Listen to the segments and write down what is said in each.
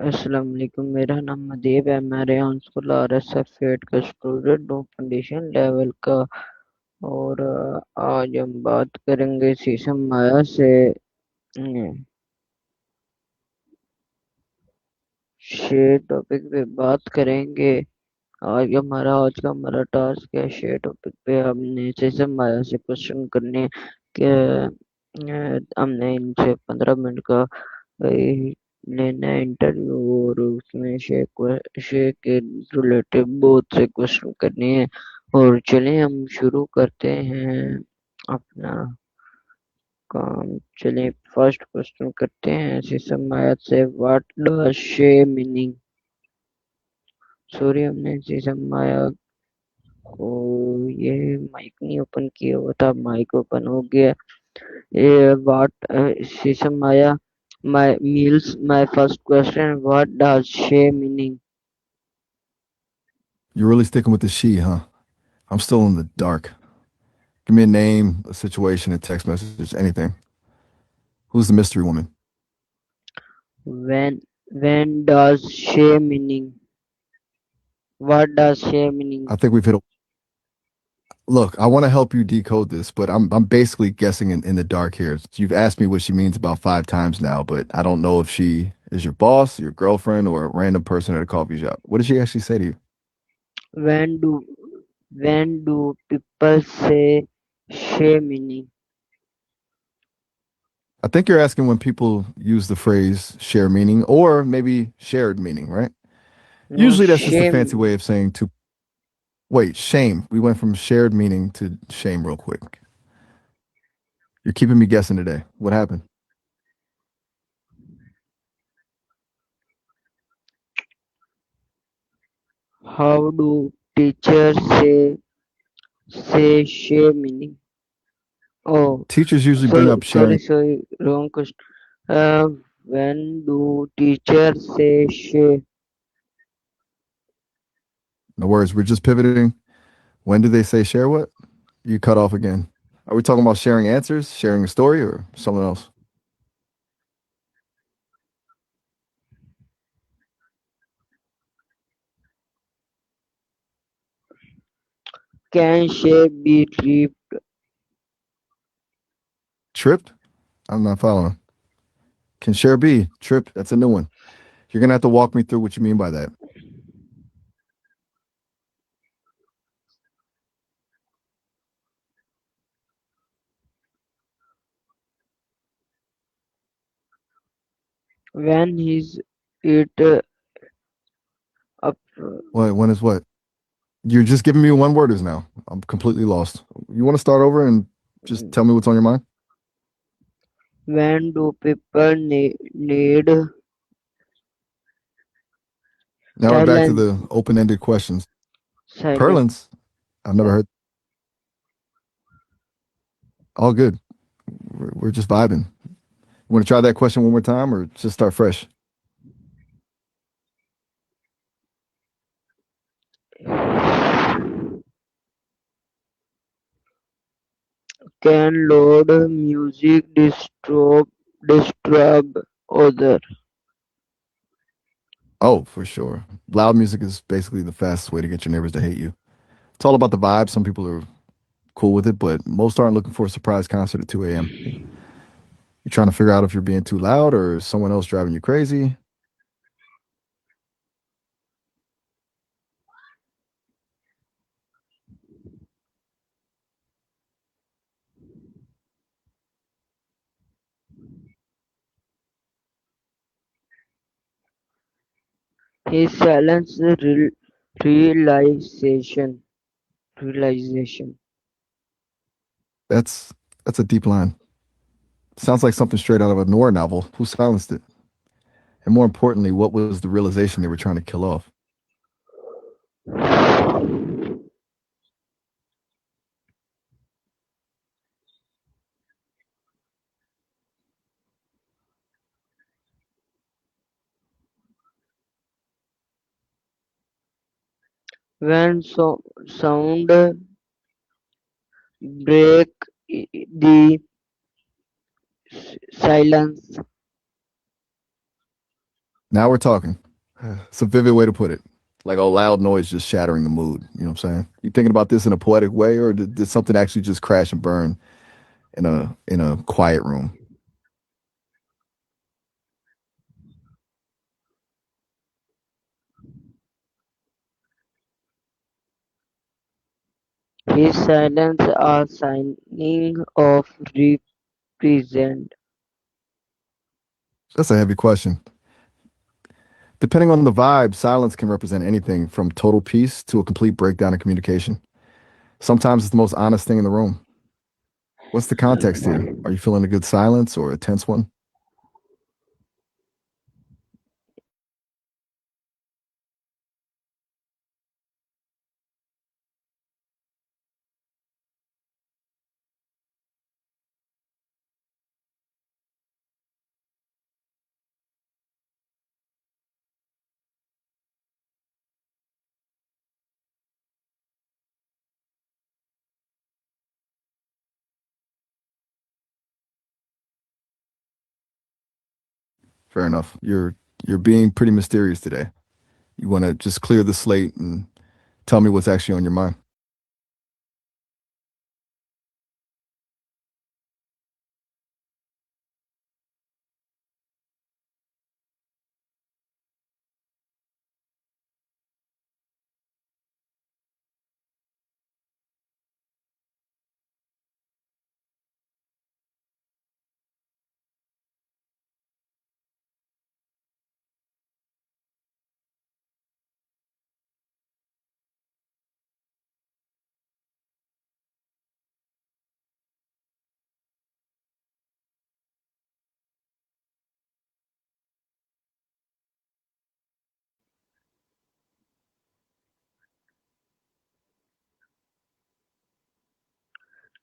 अस्सलाम वालेकुम। मेरा नाम मदीब है। मैं रेहान स्कूल RSF 8 का स्टूडेंट हूँ, फाउंडेशन लेवल का। और आज हम बात करेंगे शीशम माया से। शेर टॉपिक पे बात करेंगे। आज का हमारा टास्क है, शेर टॉपिक पे हमने शीशम माया से क्वेश्चन करने के। हमने इनसे 15 मिनट का लेना है इंटरव्यू, और उसमें शेख के रिलेटिव बहुत से क्वेश्चन करने हैं। और चलें हम शुरू करते हैं अपना काम। चलें फर्स्ट क्वेश्चन करते हैं शीशम आयत से। व्हाट डज शे मीनिंग? सॉरी, हमने शीशम आयत को ये माइक नहीं ओपन किया हुआ था, माइक ओपन हो गया। ये व्हाट शीशम आया my meals my first question, what does she meaning? You're really sticking with the she, huh? I'm still in the dark. Give me a name, a situation, a text message, anything. Who's the mystery woman? When does she meaning? What does she meaning? I think we've hit a look. I want to help you decode this, but I'm basically guessing in the dark here. You've asked me what she means about 5 times now, but I don't know if she is your boss, your girlfriend, or a random person at a coffee shop. What did she actually say to you? when do when do people say she meaning? I think you're asking when people use the phrase share meaning or maybe shared meaning, right? No, Usually that's just a fancy shame. way of saying to wait, shame. We went from shared meaning to shame real quick. You're keeping me guessing today. What happened? How do teachers say she meaning? Oh, Teachers usually bring so up sorry, sharing. sorry, wrong question. When do teachers say she? No worries. We're just pivoting. When do they say share what? You cut off again. Are we talking about sharing answers, sharing a story, or something else? Can she be tripped? Tripped? I'm not following. Can share be? Tripped? That's a new one. You're going to have to walk me through what you mean by that. When is it up? What? When is what? You're just giving me one worders now. I'm completely lost. You want to start over and just tell me what's on your mind? When do people need Now we're back to silence? the open ended questions. Silence. Purlins? I've never heard. All good. We're just vibing. You want to try that question one more time or just start fresh? Can loud music disturb other? Oh, for sure. Loud music is basically the fastest way to get your neighbors to hate you. It's all about the vibe. Some people are cool with it, but most aren't looking for a surprise concert at 2 a.m. You're trying to figure out if you're being too loud or is someone else driving you crazy. His silence realization. Realization. That's a deep line. Sounds like something straight out of a noir novel. Who silenced it? And more importantly, what was the realization they were trying to kill off? When sound break the silence. Now we're talking. It's a vivid way to put it. Like a loud noise just shattering the mood. You know what I'm saying? You thinking about this in a poetic way, or did something actually just crash and burn in a quiet room? His silence a signing of represent. That's a heavy question. Depending on the vibe, silence can represent anything from total peace to a complete breakdown in communication. Sometimes it's the most honest thing in the room. What's the context here? Are you feeling a good silence or a tense one? Fair enough. You're being pretty mysterious today. You want to just clear the slate and tell me what's actually on your mind.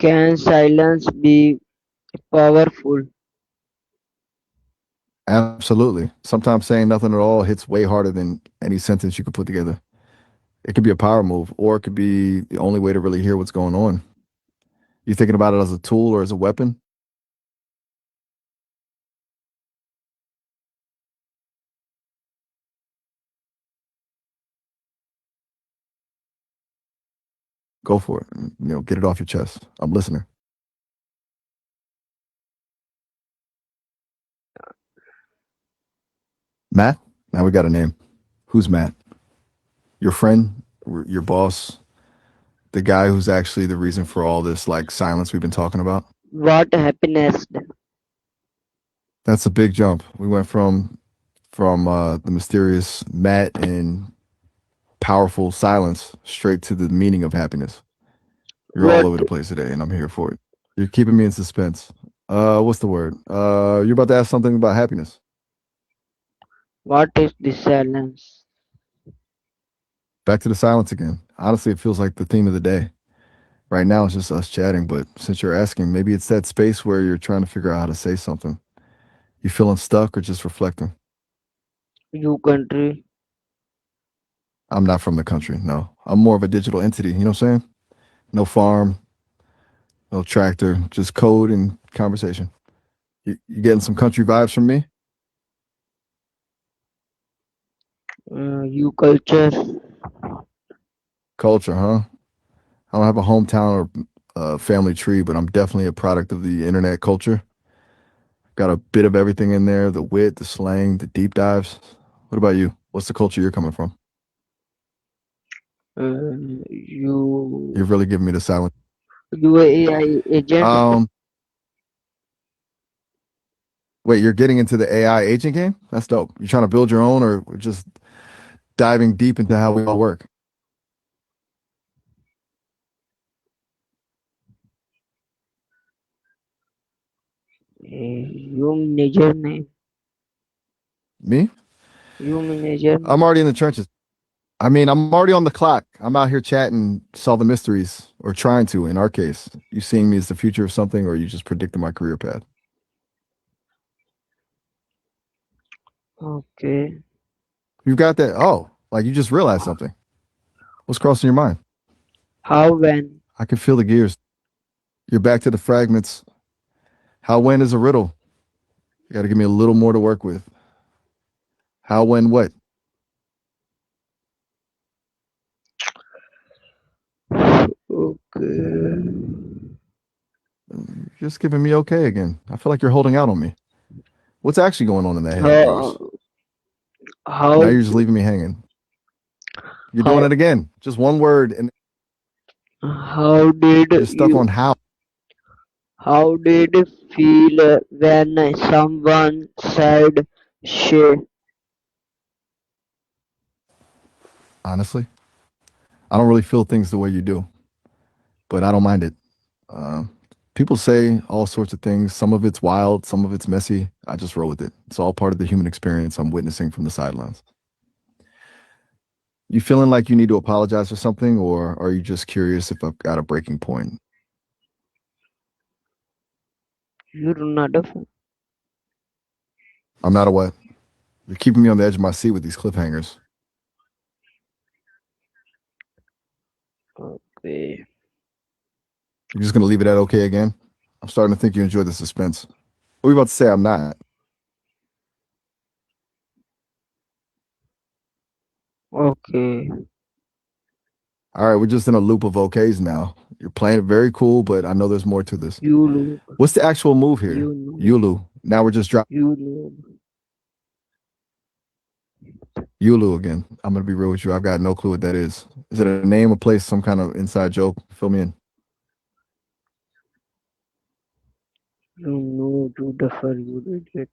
Can silence be powerful? Absolutely. Sometimes saying nothing at all hits way harder than any sentence you could put together. It could be a power move, or it could be the only way to really hear what's going on. You thinking about it as a tool or as a weapon? Go for it. Get it off your chest. I'm listening. Matt? Now we got a name. Who's Matt? Your friend? Your boss? The guy who's actually the reason for all this like silence we've been talking about? What happiness? That's a big jump. We went from the mysterious Matt and powerful silence straight to the meaning of happiness. You're all What over the place today, and I'm here for it. You're keeping me in suspense. What's the word? You're about to ask something about happiness. what is the silence? Back to the silence again. Honestly, it feels like the theme of the day. Right now, it's just us chatting, but since you're asking, maybe it's that space where you're trying to figure out how to say something. You feeling stuck or just reflecting? You country? I'm not from the country. No, I'm more of a digital entity. You know what I'm saying? No farm, no tractor, just code and conversation. You getting some country vibes from me? You culture? Culture, huh? I don't have a hometown or family tree, but I'm definitely a product of the internet culture. Got a bit of everything in there: the wit, the slang, the deep dives. What about you? What's the culture you're coming from? You You're really giving me the silent. you AI agent? Um, Wait, you're getting into the AI agent game? That's dope. You trying to build your own, or we're just diving deep into how we all work? You manager name? Me? You manager I'm name? already in the trenches. I mean, I'm already on the clock. I'm out here chatting, solving mysteries, or trying to. In our case, you seeing me as the future of something, or are you just predicting my career path? Okay. You got that? Oh, like you just realized something. What's crossing your mind? How when? I can feel the gears. You're back to the fragments. How when is a riddle. You got to give me a little more to work with. How, when, what? Okay. You're just giving me okay again. I feel like you're holding out on me. What's actually going on in that head of Uh, yours? Now how you're just leaving me hanging. You're doing how it again. Just one word and how did you're stuck you on how. how did it feel when someone said she? Honestly, I don't really feel things the way you do, but I don't mind it. Uh, People say all sorts of things. Some of it's wild, some of it's messy. I just roll with it. It's all part of the human experience I'm witnessing from the sidelines. You feeling like you need to apologize for something, or are you just curious if I've got a breaking point? You're not a I'm not a what? You're keeping me on the edge of my seat with these cliffhangers. okay. You're just gonna leave it at okay again? I'm starting to think you enjoy the suspense. What are you about to say? I'm not. Okay. All right, we're just in a loop of okays now. You're playing it very cool, but I know there's more to this. You look. What's the actual move here? You know. Yulu. Now we're just dropping You know. Yulu again. I'm gonna be real with you. I've got no clue what that is. Is it a name, a place, some kind of inside joke? Fill me in. You know to defer. You did it.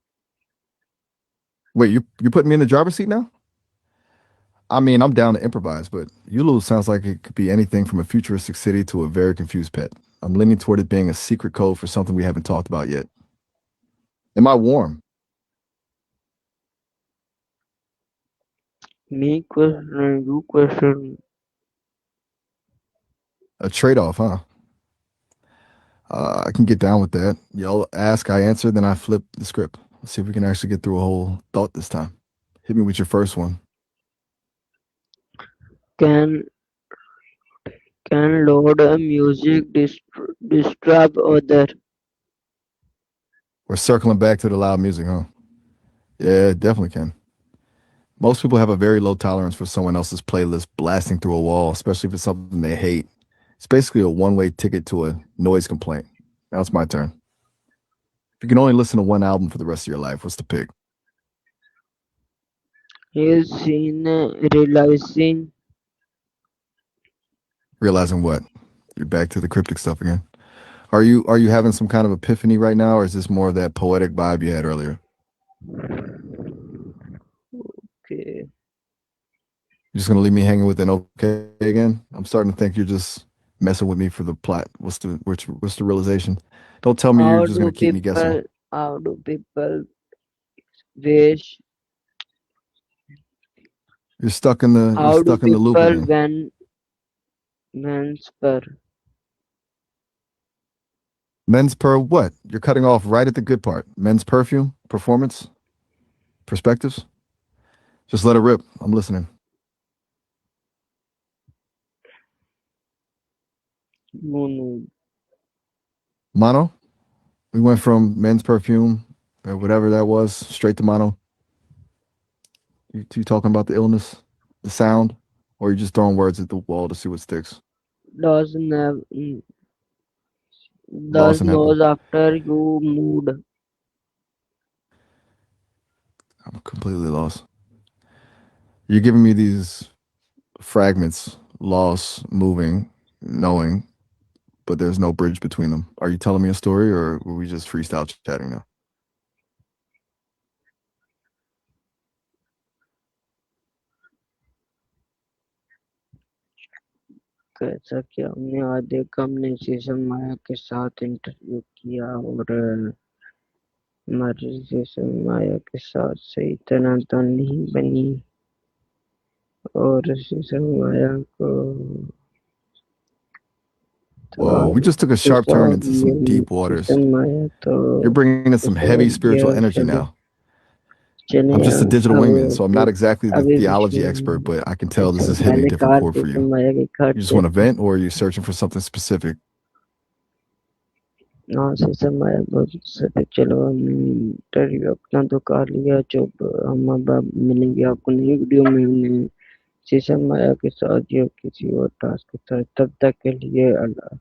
Wait, you putting me in the driver's seat now? I mean, I'm down to improvise, but Yulu sounds like it could be anything from a futuristic city to a very confused pet. I'm leaning toward it being a secret code for something we haven't talked about yet. Am I warm? Me question. You question. A trade-off, huh? I can get down with that. Y'all ask, I answer, then I flip the script. Let's see if we can actually get through a whole thought this time. Hit me with your first one. Can can load a music disturb other? We're circling back to the loud music, huh? Yeah, it definitely can. Most people have a very low tolerance for someone else's playlist blasting through a wall, especially if it's something they hate. It's basically a one-way ticket to a noise complaint. Now it's my turn. If you can only listen to one album for the rest of your life, what's the pick? He's seen realizing Realizing what? You're back to the cryptic stuff again. Are you having some kind of epiphany right now, or is this more of that poetic vibe you had earlier? okay. You're just gonna leave me hanging with an okay again? I'm starting to think you're just messing with me for the plot. What's the realization? Don't tell me you're How just do gonna keep me guessing. people how do people wish You're how do stuck in the loop people again. when spur Men's per what? You're cutting off right at the good part. Men's perfume, performance, perspectives. Just let it rip. I'm listening. no no Mono. We went from men's perfume or whatever that was straight to mono. You talking about the illness, the sound, or you just throwing words at the wall to see what sticks? does never Lost does in heaven. knows after you mood I'm completely lost. You're giving me these fragments, loss, moving, knowing, but there's no bridge between them. Are you telling me a story, or were we just freestyle chatting now? कैसा कि हमने आधे कम ने season माया के साथ interview किया और हमारी सीजन माया के साथ से इतना तो नहीं बनी और सीजन माया को Whoa, we just took a तो sharp turn into some deep waters. Season माया तो You're bringing in some heavy गया spiritual energy चले now. चले I'm just a digital अब wingman, so I'm तो not exactly the अभी कुछ theology expert, नहीं but I can tell this अच्छा is hitting a पहले different कार chord for you. सीजन माया की कार You just want to check vent, or are you searching for something specific? हाँ शीशम आया बहुत सही। चलो हमने इंटरव्यू अपना तो कर लिया। जब हम अब मिलेंगे आपको नई वीडियो में हमने शीशम आया के साथ या किसी और टास्क के साथ। तब तक के लिए अल्लाह।